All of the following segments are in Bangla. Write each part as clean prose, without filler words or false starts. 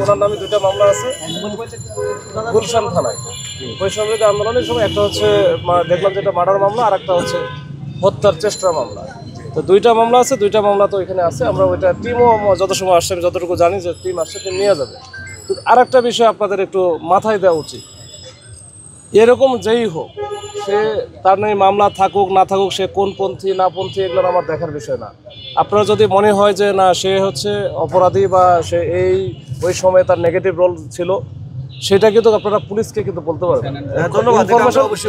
ওনার নামে দুইটা মামলা আছে গুলশান থানায়। বৈষম্যবিরোধী আন্দোলনের সময় একটা হচ্ছে দেখলাম যেটা মার্ডার মামলা, আর একটা হচ্ছে হত্যার চেষ্টার মামলা। তো দুইটা মামলা আছে, দুইটা মামলা তো এখানে আছে। আমরা ওইটা টিমও যত সময় আসছে, আমি যতটুকু জানি যে টিম আসছে, টিম নিয়ে যাবে। আর একটা বিষয় আপনাদের একটু মাথায় দেওয়া উচিত, এরকম যেই হোক, সে তার নেই মামলা থাকুক না থাকুক, সে কোন পন্থী না পন্থী এগুলো আমার দেখার বিষয় না। আপনার যদি মনে হয় যে না সে হচ্ছে অপরাধী বা সে ওই সময় তার নেগেটিভ রোল ছিল, সেটা কিন্তু আপনারা পুলিশকে কিন্তু বলতে পারবেন।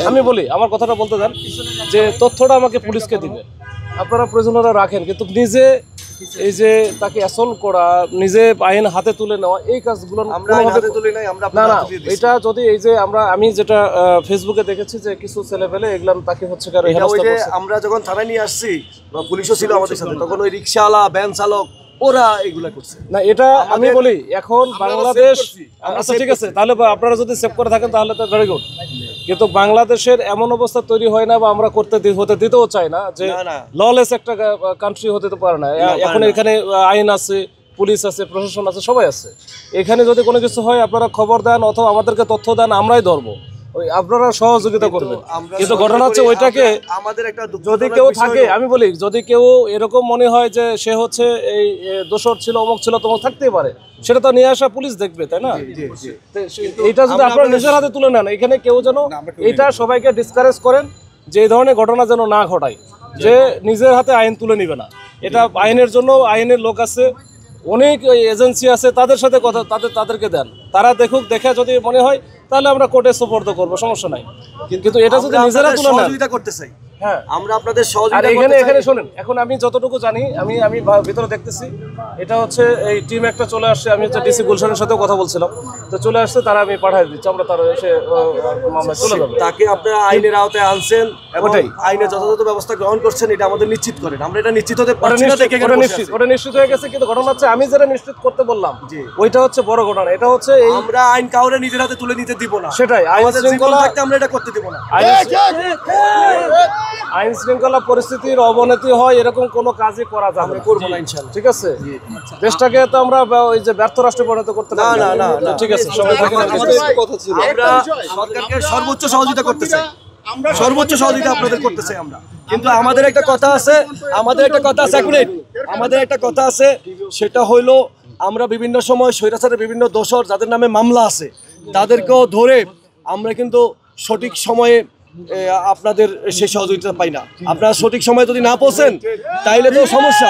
আমি বলি, আমার কথাটা বলতে দেন, যে তথ্যটা আমাকে পুলিশকে দিবে, আপনারা প্রয়োজনীয়তা রাখেন, কিন্তু নিজে এই যে তাকে অ্যাসল্ট করা, নিজে আইন হাতে তুলে নেওয়া, এই কাজগুলো না না, এটা যদি এই যে আমি যেটা ফেসবুকে দেখেছি যে কিছু ছেলে পেলে এগুলো তাকে হচ্ছে আমরা যখন থানায় নিয়ে আসছি, পুলিশও ছিল আমাদের সাথে, তখন ওই রিক্সাওয়ালা ভ্যান চালক ওরা এগুলা করছে না। এটা আমি বলি এখন বাংলাদেশ, আচ্ছা ঠিক আছে, তাহলে আপনারা যদি সেভ করে থাকেন তাহলে তো ভেরি গুড, কিন্তু বাংলাদেশের এমন অবস্থা তৈরি হয় না, বা আমরা হতে দিতেও চাই না যে ললেস একটা কান্ট্রি হতে তো পারে না। এখন এখানে আইন আছে, পুলিশ আছে, প্রশাসন আছে, সবাই আছে। এখানে যদি কোনো কিছু হয় আপনারা খবর দেন অথবা আমাদেরকে তথ্য দেন, আমরাই ধরবো, আপনারা সহযোগিতা করবেন। কিন্তু ঘটনা হচ্ছে ওইটাকে যদি কেউ থাকে, আমি বলি যদি কেউ এরকম মনে হয় যে সে হচ্ছে এই দোষর ছিল, অমুক ছিল, তমুক থাকতেই পারে, সেটা তো নিয়ে আসা পুলিশ দেখবে, তাই না? এইটা যদি আপনারা নিজের হাতে তুলে নেন, এখানে কেউ যেন এইটা সবাইকে ডিসকারেজ করেন যে এই ধরনের ঘটনা যেন না ঘটায়, যে নিজের হাতে আইন তুলে নিবে না। এটা আইনের জন্য আইনের লোক আছে, অনেক এজেন্সি আছে, তাদের সাথে কথা তাদেরকে দেন, তারা দেখুক, দেখে যদি মনে হয় তাহলে আমরা কোর্টে সুপর্দ করবো, সমস্যা নাই। কিন্তু এটা যদি নিজেরা তুলে সহযোগিতা করতে চাই, হ্যাঁ আমরা আপনাদের সহযোগিতা করতে চাই। এখানে শুনেন, এখন আমি যতটুকু জানি, আমি ভিতরে দেখতেছি, এটা হচ্ছে এই টিম একটা চলে আসছে। আমি হচ্ছে ডিসি গুলশানের সাথেও কথা বলছিলাম, তো চলে আসছে, তারা আমি পাঠিয়ে দিচ্ছি, আমরা তারা এসে মামলা চলে যাবে। তাকে আপনারা আইনের আওতায় আনছেন এবং আইনে যথাযথ ব্যবস্থা গ্রহণ করছেন, এটা আমাদের নিশ্চিত করেন। আমরা এটা নিশ্চিত হতে পারছি না, দেখে ওটা নিশ্চিত হয়ে গেছে। কিন্তু ঘটনা হচ্ছে আমি যেটা নিশ্চিত করতে বললাম, ওইটা হচ্ছে বড় ঘটনা। এটা হচ্ছে আমরা আইন কাউরে নিজের হাতে তুলে নিতে দিব না, সেটাই আইন শৃঙ্খলা থাকতে আমরা এটা করতে দিব না। আইন শৃঙ্খলা পরিস্থিতির অবনতি হয় এরকম কোনো কাজই করা যাবে না, করব না ইনশাআল্লাহ, ঠিক আছে? দেশটাকে তো আমরা ওই যে ব্যর্থ রাষ্ট্রে পরিণত করতে না না না, ঠিক আছে, সবাই থাকেন। আমরা সরকারকে সর্বোচ্চ সহযোগিতা করতে চাই, সর্বোচ্চ সহযোগিতা আপনাদের করতে চাই আমরা। কিন্তু আমাদের একটা কথা আছে, আমাদের একটা কথা আছে, সেটা হইলো আমরা বিভিন্ন সময় স্বৈরাচারের বিভিন্ন দোষর যাদের নামে মামলা আছে তাদেরকেও ধরে আমরা কিন্তু সঠিক সময়ে আপনাদের সেই সহযোগিতা পাই না। আপনারা সঠিক সময়ে যদি না পৌঁছেন তাইলে তো সমস্যা।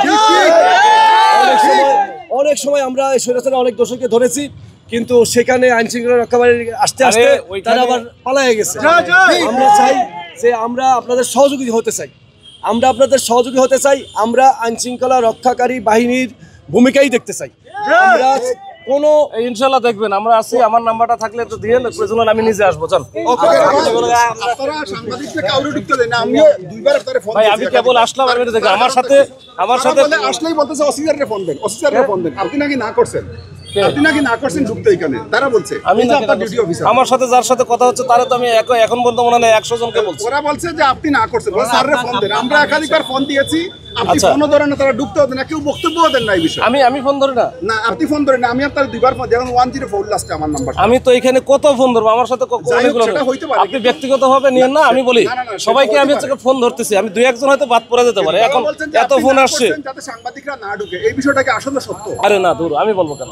অনেক সময় আমরা স্বৈরাচারের অনেক দোষরকে ধরেছি, কিন্তু সেখানে আইন শৃঙ্খলা রক্ষাকারী আসতে আসতে তারা আবার পালায়ে গেছে। আমরা চাই যে আমরা আপনাদের সহযোগী হতে চাই, আমরা আইন শৃঙ্খলা রক্ষাকারী বাহিনীর ভূমিকাই দেখতে চাই। আমরা কোনো ইনশাআল্লাহ দেখবেন, আমরা আছি। আমার নাম্বারটা থাকলে তো দিয়ে প্রয়োজন আমি নিজে আসবো। চল ভাই, আমি কেবল আসলাম, আমার সাথে আসলেই বলতেছে অফিসারে ফোন দেন, আপনি নাকি না করছেন, আপনি নাকি না করছেন ঢুকতে এখানে, তারা বলছে। আমার সাথে যার সাথে কথা হচ্ছে তারা তো আমি এখন বলতে মনে হয় 100 জনকে বলছি। ওরা বলছে যে আপনি না করছেন, স্যাররে ফোন দেন। আমরা একাধিকবার ফোন দিয়েছি, আপনি ফোন ধরেন না, তারা ঢুকতে হতেন না, কেউ বক্তব্য দেন না এই বিষয়ে। আমি ফোন ধরি না। না, আপনি ফোন ধরেন না, আমি আপনার দুইবার ফোন, যেমন 104 লাস্টে আমার নাম্বার। আমি তো এখানে কত ফোন ধরবো, আমার সাথে আপনি ব্যক্তিগতভাবে নিয়েন না। আমি বলি সবাইকে আমি ফোন ধরতেছি, আমি 2-1 জন হয়তো বাদ পড়ে যেতে পারে। এখন এত ফোন আসছে যাতে সাংবাদিকরা না ঢুকে, এই বিষয়টাকে আসলে সত্য? আরে না, দূর, আমি বলবো কেন?